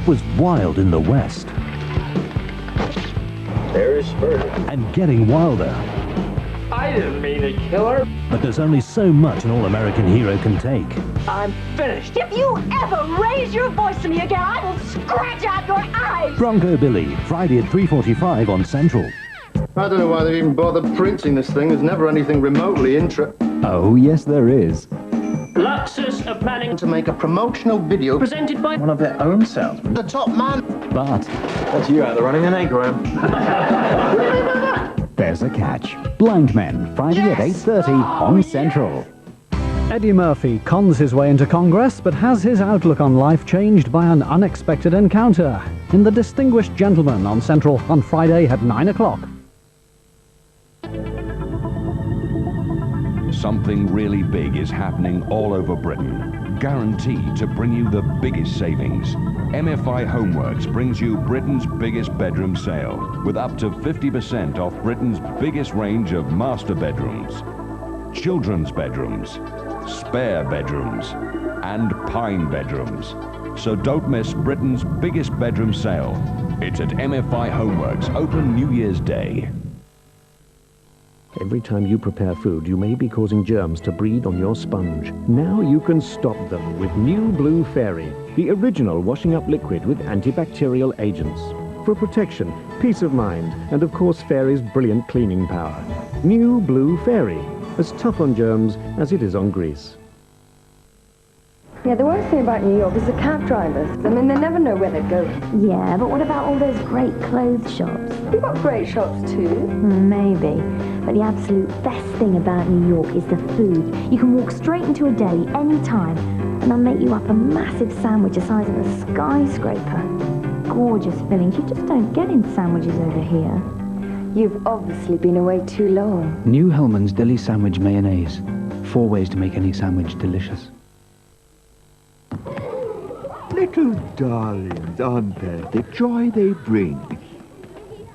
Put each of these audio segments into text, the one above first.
was wild in the West. There's Spurgeon. And getting wilder. I didn't mean to kill her. But there's only so much an all-American hero can take. I'm finished. If you ever raise your voice to me again, I will scratch out your eyes! Bronco Billy, Friday at 3:45 on Central. I don't know why they even bother printing this thing. There's never anything remotely Oh, yes, there is. Luxus are planning to make a promotional video presented by one of their own salesmen. The top man. But That's you out there running an egg, Graham. there's a catch. Blind Men, Friday at 8:30 on Central. Eddie Murphy cons his way into Congress, but has his outlook on life changed by an unexpected encounter in The Distinguished Gentleman on Central on Friday at 9 o'clock. Something really big is happening all over Britain, guaranteed to bring you the biggest savings. MFI Homeworks brings you Britain's biggest bedroom sale, with up to 50% off Britain's biggest range of master bedrooms, children's bedrooms, spare bedrooms, and pine bedrooms. So don't miss Britain's biggest bedroom sale. It's at MFI Homeworks, open New Year's Day. Every time you prepare food, you may be causing germs to breed on your sponge. Now you can stop them with New Blue Fairy, the original washing up liquid with antibacterial agents. For protection, peace of mind, and of course Fairy's brilliant cleaning power. New Blue Fairy, as tough on germs as it is on grease. Yeah, the worst thing about New York is the cab drivers. I mean, they never know where they're going. Yeah, but what about all those great clothes shops? We've got great shops too. Maybe. But the absolute best thing about New York is the food. You can walk straight into a deli any time, and they'll make you up a massive sandwich the size of a skyscraper. Gorgeous fillings. You just don't get in sandwiches over here. You've obviously been away too long. New Hellman's Deli Sandwich Mayonnaise. 4 ways to make any sandwich delicious. Little darlings, aren't they? The joy they bring.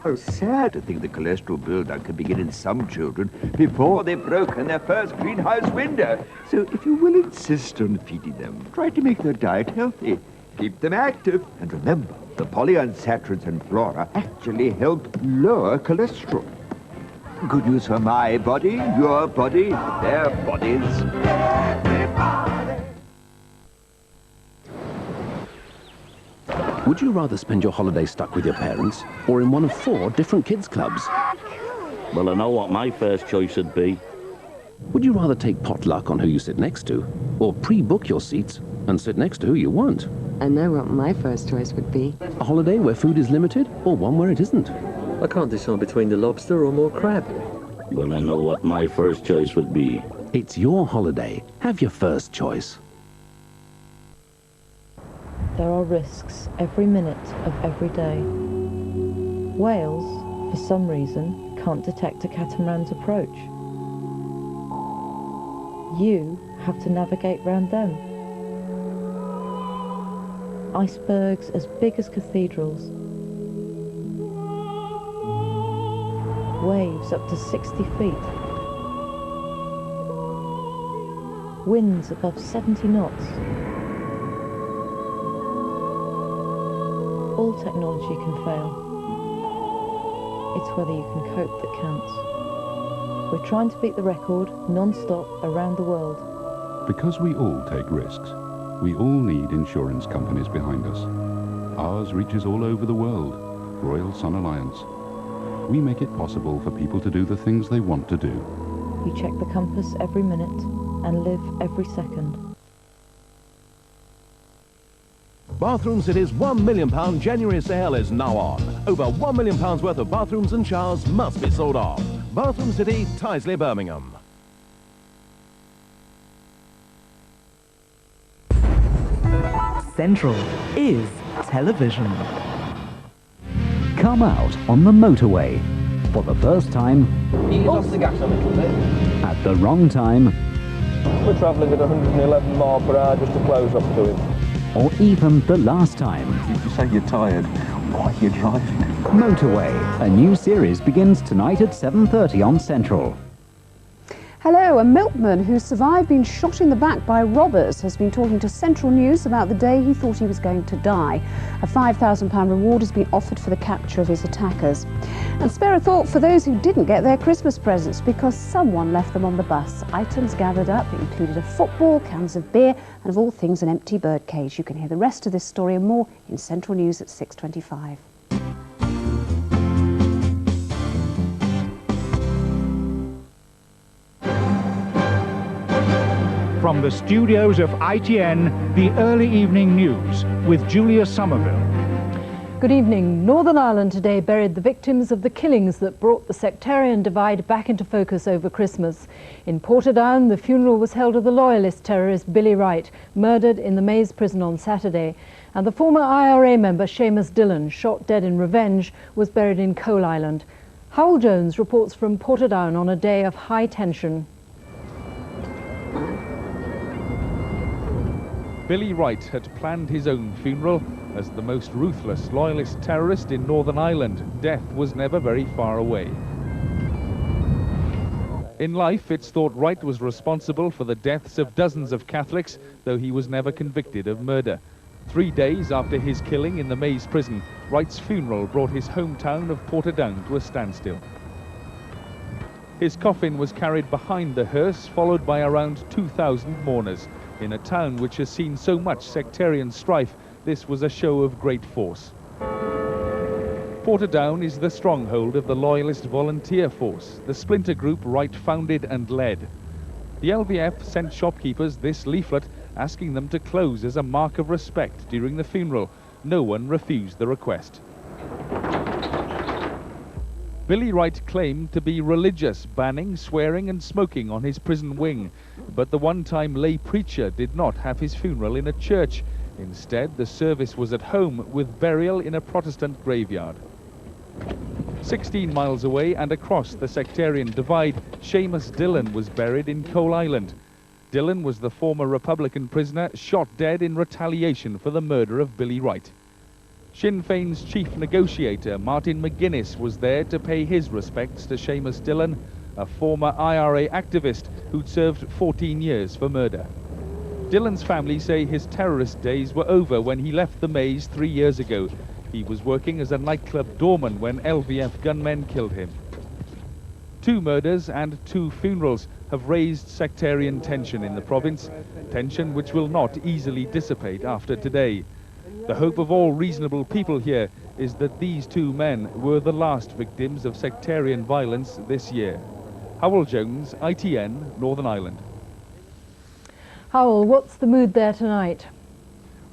How sad to think the cholesterol build-up can begin in some children before they've broken their first greenhouse window. So if you will insist on feeding them, try to make their diet healthy. Keep them active. And remember, the polyunsaturates and Flora actually help lower cholesterol. Good news for my body, your body, their bodies. Would you rather spend your holiday stuck with your parents or in one of 4 different kids' clubs? Well, I know what my first choice would be. Would you rather take potluck on who you sit next to or pre-book your seats and sit next to who you want? I know what my first choice would be. A holiday where food is limited or one where it isn't? I can't decide between the lobster or more crab. Well, I know what my first choice would be. It's your holiday. Have your first choice. There are risks every minute of every day. Whales, for some reason, can't detect a catamaran's approach. You have to navigate round them. Icebergs as big as cathedrals. Waves up to 60 feet. Winds above 70 knots. All technology can fail. It's whether you can cope that counts. We're trying to beat the record non-stop around the world. Because we all take risks, we all need insurance companies behind us. Ours reaches all over the world. Royal Sun Alliance. We make it possible for people to do the things they want to do. You check the compass every minute and live every second. Bathroom City's £1 million January sale is now on. Over £1 million worth of bathrooms and showers must be sold off. Bathroom City, Tyseley, Birmingham. Central is television. Come out on the motorway for the first time. Ease off the gas a little bit. At the wrong time. We're travelling at 111 miles per hour just to close up to him. Or even the last time. You say you're tired. Why are you driving? Motorway, a new series begins tonight at 7:30 on Central. Hello, a milkman who survived being shot in the back by robbers has been talking to Central News about the day he thought he was going to die. A £5,000 reward has been offered for the capture of his attackers. And spare a thought for those who didn't get their Christmas presents because someone left them on the bus. Items gathered up included a football, cans of beer and of all things an empty birdcage. You can hear the rest of this story and more in Central News at 6:25. From the studios of ITN, the Early Evening News with Julia Somerville. Good evening. Northern Ireland today buried the victims of the killings that brought the sectarian divide back into focus over Christmas. In Portadown, the funeral was held of the loyalist terrorist Billy Wright, murdered in the Mayonnaise prison on Saturday. And the former IRA member Seamus Dillon, shot dead in revenge, was buried in Coal Island. Howell Jones reports from Portadown on a day of high tension. Billy Wright had planned his own funeral. As the most ruthless loyalist terrorist in Northern Ireland, death was never very far away. In life, it's thought Wright was responsible for the deaths of dozens of Catholics, though he was never convicted of murder. 3 days after his killing in the Mayonnaise prison, Wright's funeral brought his hometown of Portadown to a standstill. His coffin was carried behind the hearse, followed by around 2,000 mourners. In a town which has seen so much sectarian strife, this was a show of great force. Portadown is the stronghold of the Loyalist Volunteer Force, the splinter group Wright founded and led. The LVF sent shopkeepers this leaflet asking them to close as a mark of respect during the funeral. No one refused the request. Billy Wright claimed to be religious, banning swearing and smoking on his prison wing. But the one-time lay preacher did not have his funeral in a church. Instead, the service was at home with burial in a Protestant graveyard. 16 miles away and across the sectarian divide, Seamus Dillon was buried in Coal Island. Dillon was the former Republican prisoner shot dead in retaliation for the murder of Billy Wright. Sinn Féin's chief negotiator, Martin McGuinness, was there to pay his respects to Seamus Dillon, a former IRA activist who'd served 14 years for murder. Dillon's family say his terrorist days were over when he left the Maze 3 years ago. He was working as a nightclub doorman when LVF gunmen killed him. 2 murders and 2 funerals have raised sectarian tension in the province, tension which will not easily dissipate after today. The hope of all reasonable people here is that these 2 men were the last victims of sectarian violence this year. Howell Jones, ITN, Northern Ireland. Howell, what's the mood there tonight?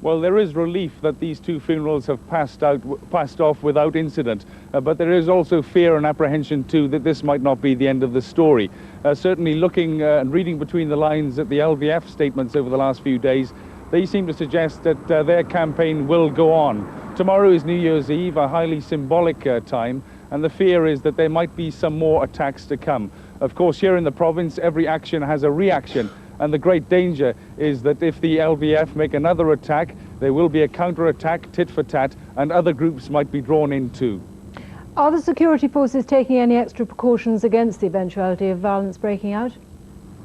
Well, there is relief that these 2 funerals have passed off without incident, but there is also fear and apprehension too that this might not be the end of the story. Certainly looking and reading between the lines at the LVF statements over the last few days, they seem to suggest that their campaign will go on. Tomorrow is New Year's Eve, a highly symbolic time, and the fear is that there might be some more attacks to come. Of course, here in the province, every action has a reaction, and the great danger is that if the LVF make another attack, there will be a counter-attack, tit for tat, and other groups might be drawn in too. Are the security forces taking any extra precautions against the eventuality of violence breaking out?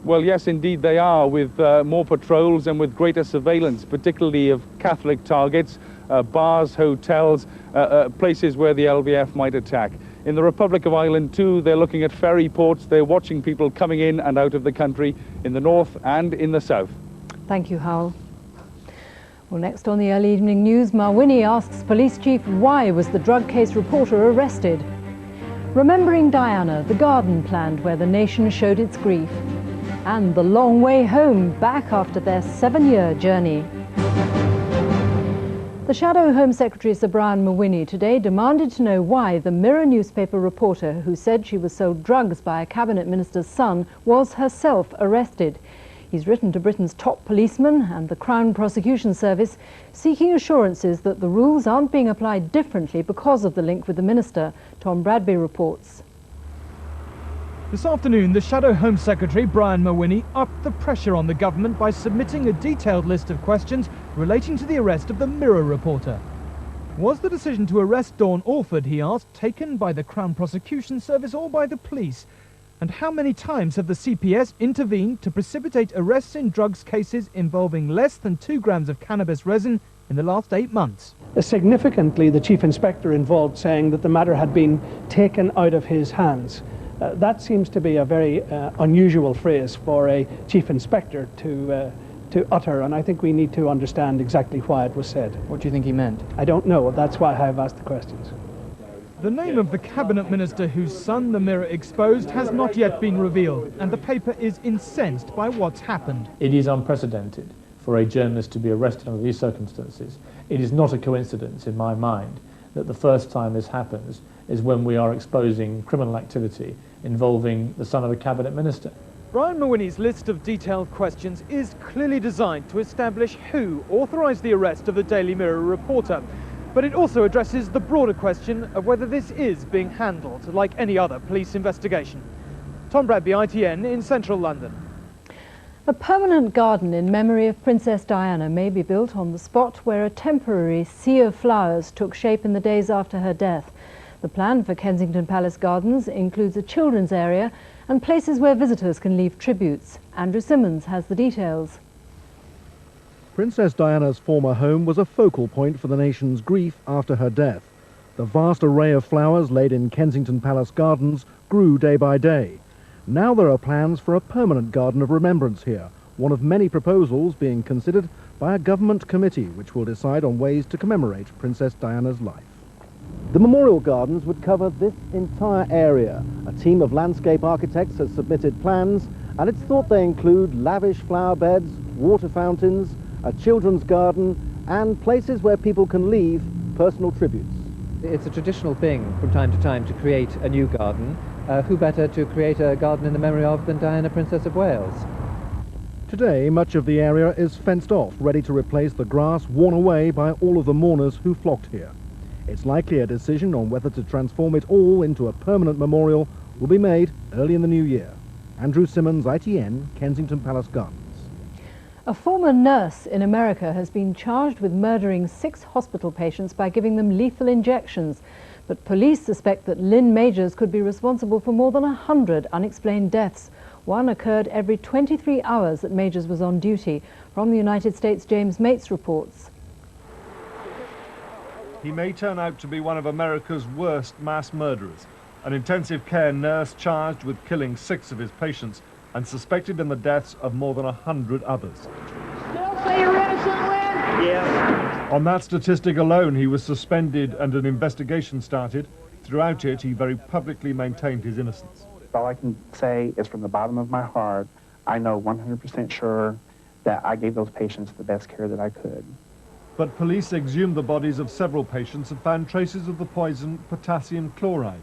Well, yes, indeed they are, with more patrols and with greater surveillance, particularly of Catholic targets, bars, hotels, places where the LVF might attack. In the Republic of Ireland, too, they're looking at ferry ports. They're watching people coming in and out of the country, in the north and in the south. Thank you, Howell. Well, next on the Early Evening News, Mawhinny asks Police Chief why was the drug case reporter arrested. Remembering Diana, the garden planned where the nation showed its grief. And the long way home, back after their 7-year journey. The Shadow Home Secretary Sir Brian Mawhinny today demanded to know why the Mirror newspaper reporter who said she was sold drugs by a cabinet minister's son was herself arrested. He's written to Britain's top policeman and the Crown Prosecution Service seeking assurances that the rules aren't being applied differently because of the link with the minister. Tom Bradby reports. This afternoon, the Shadow Home Secretary, Brian Mawhinny, upped the pressure on the government by submitting a detailed list of questions relating to the arrest of the Mirror reporter. Was the decision to arrest Dawn Orford, he asked, taken by the Crown Prosecution Service or by the police? And how many times have the CPS intervened to precipitate arrests in drugs cases involving less than 2 grams of cannabis resin in the last 8 months? Significantly, the Chief Inspector involved saying that the matter had been taken out of his hands. That seems to be a very unusual phrase for a Chief Inspector to utter, and I think we need to understand exactly why it was said. What do you think he meant? I don't know. That's why I've asked the questions. The name of the cabinet minister whose son the Mirror exposed has not yet been revealed, and the paper is incensed by what's happened. It is unprecedented for a journalist to be arrested under these circumstances. It is not a coincidence in my mind that the first time this happens is when we are exposing criminal activity involving the son of a cabinet minister. Brian Mawhinny's list of detailed questions is clearly designed to establish who authorised the arrest of the Daily Mirror reporter. But it also addresses the broader question of whether this is being handled like any other police investigation. Tom Bradby, ITN, in central London. A permanent garden in memory of Princess Diana may be built on the spot where a temporary sea of flowers took shape in the days after her death. The plan for Kensington Palace Gardens includes a children's area and places where visitors can leave tributes. Andrew Simmons has the details. Princess Diana's former home was a focal point for the nation's grief after her death. The vast array of flowers laid in Kensington Palace Gardens grew day by day. Now there are plans for a permanent garden of remembrance here, one of many proposals being considered by a government committee which will decide on ways to commemorate Princess Diana's life. The memorial gardens would cover this entire area. A team of landscape architects has submitted plans, and it's thought they include lavish flower beds, water fountains, a children's garden, and places where people can leave personal tributes. It's a traditional thing from time to time to create a new garden. Who better to create a garden in the memory of than Diana, Princess of Wales? Today, much of the area is fenced off, ready to replace the grass worn away by all of the mourners who flocked here. It's likely a decision on whether to transform it all into a permanent memorial will be made early in the new year. Andrew Simmons, ITN, Kensington Palace Gardens. A former nurse in America has been charged with murdering 6 hospital patients by giving them lethal injections. But police suspect that Lynn Majors could be responsible for more than 100 unexplained deaths. One occurred every 23 hours that Majors was on duty. From the United States, James Mates reports. He may turn out to be one of America's worst mass murderers. An intensive care nurse charged with killing 6 of his patients and suspected in the deaths of more than 100 others. Still say you're innocent, Lynn? Yes. On that statistic alone, he was suspended and an investigation started. Throughout it, he very publicly maintained his innocence. All I can say is from the bottom of my heart, I know 100% sure that I gave those patients the best care that I could. But police exhumed the bodies of several patients and found traces of the poison potassium chloride.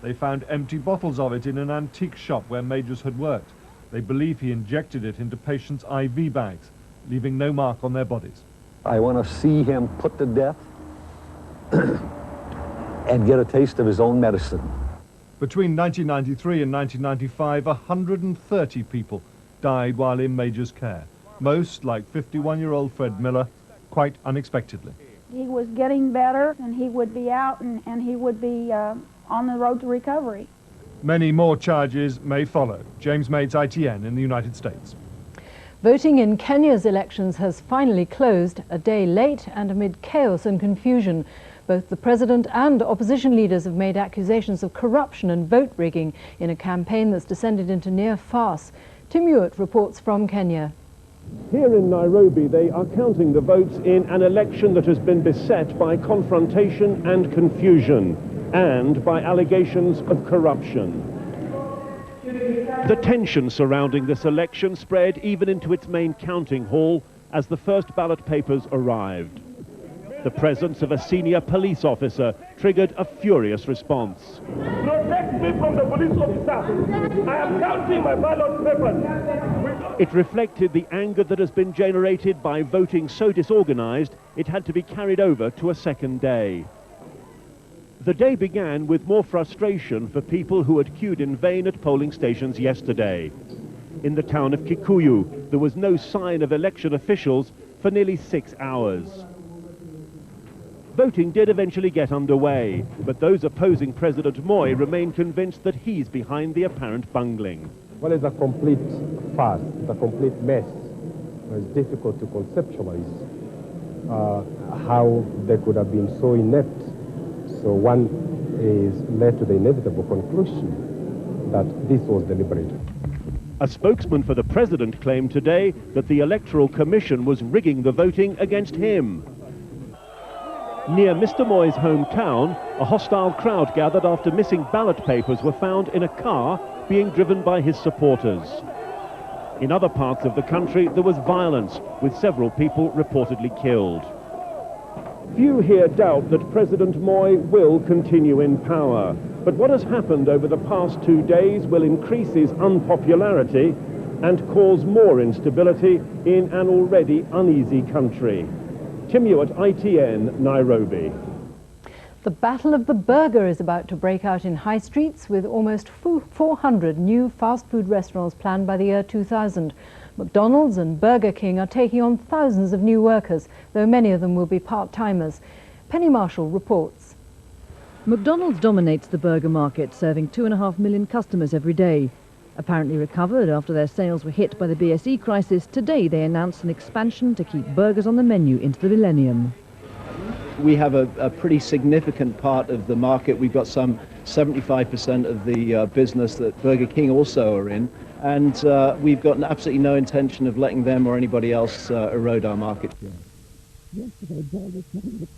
They found empty bottles of it in an antique shop where Majors had worked. They believe he injected it into patients' IV bags, leaving no mark on their bodies. I want to see him put to death and get a taste of his own medicine. Between 1993 and 1995, 130 people died while in Majors' care. Most, like 51-year-old Fred Miller, quite unexpectedly. He was getting better, and he would be out, and he would be on the road to recovery. Many more charges may follow. James Mates, ITN, in the United States. Voting in Kenya's elections has finally closed, a day late and amid chaos and confusion. Both the president and opposition leaders have made accusations of corruption and vote rigging in a campaign that's descended into near farce. Tim Hewitt reports from Kenya. Here in Nairobi, they are counting the votes in an election that has been beset by confrontation and confusion, and by allegations of corruption. The tension surrounding this election spread even into its main counting hall as the first ballot papers arrived. The presence of a senior police officer triggered a furious response. Protect me from the police officer. I am counting my ballot papers. It reflected the anger that has been generated by voting so disorganized it had to be carried over to a second day. The day began with more frustration for people who had queued in vain at polling stations yesterday. In the town of Kikuyu, there was no sign of election officials for nearly 6 hours. Voting did eventually get underway, but those opposing President Moy remain convinced that he's behind the apparent bungling. Well, it's a complete farce, it's a complete mess. It's difficult to conceptualize how they could have been so inept. So one is led to the inevitable conclusion that this was deliberate. A spokesman for the president claimed today that the Electoral Commission was rigging the voting against him. Near Mr. Moy's hometown, a hostile crowd gathered after missing ballot papers were found in a car being driven by his supporters. In other parts of the country, there was violence, with several people reportedly killed. Few here doubt that President Moy will continue in power. But what has happened over the past 2 days will increase his unpopularity and cause more instability in an already uneasy country. Tim Hewitt, ITN, Nairobi. The Battle of the Burger is about to break out in high streets, with almost 400 new fast food restaurants planned by the year 2000. McDonald's and Burger King are taking on thousands of new workers, though many of them will be part-timers. Penny Marshall reports. McDonald's dominates the burger market, serving 2.5 million customers every day. Apparently recovered after their sales were hit by the BSE crisis, today they announced an expansion to keep burgers on the menu into the millennium. We have a pretty significant part of the market. We've got some 75% of the business that Burger King also are in, and we've got absolutely no intention of letting them or anybody else erode our market share.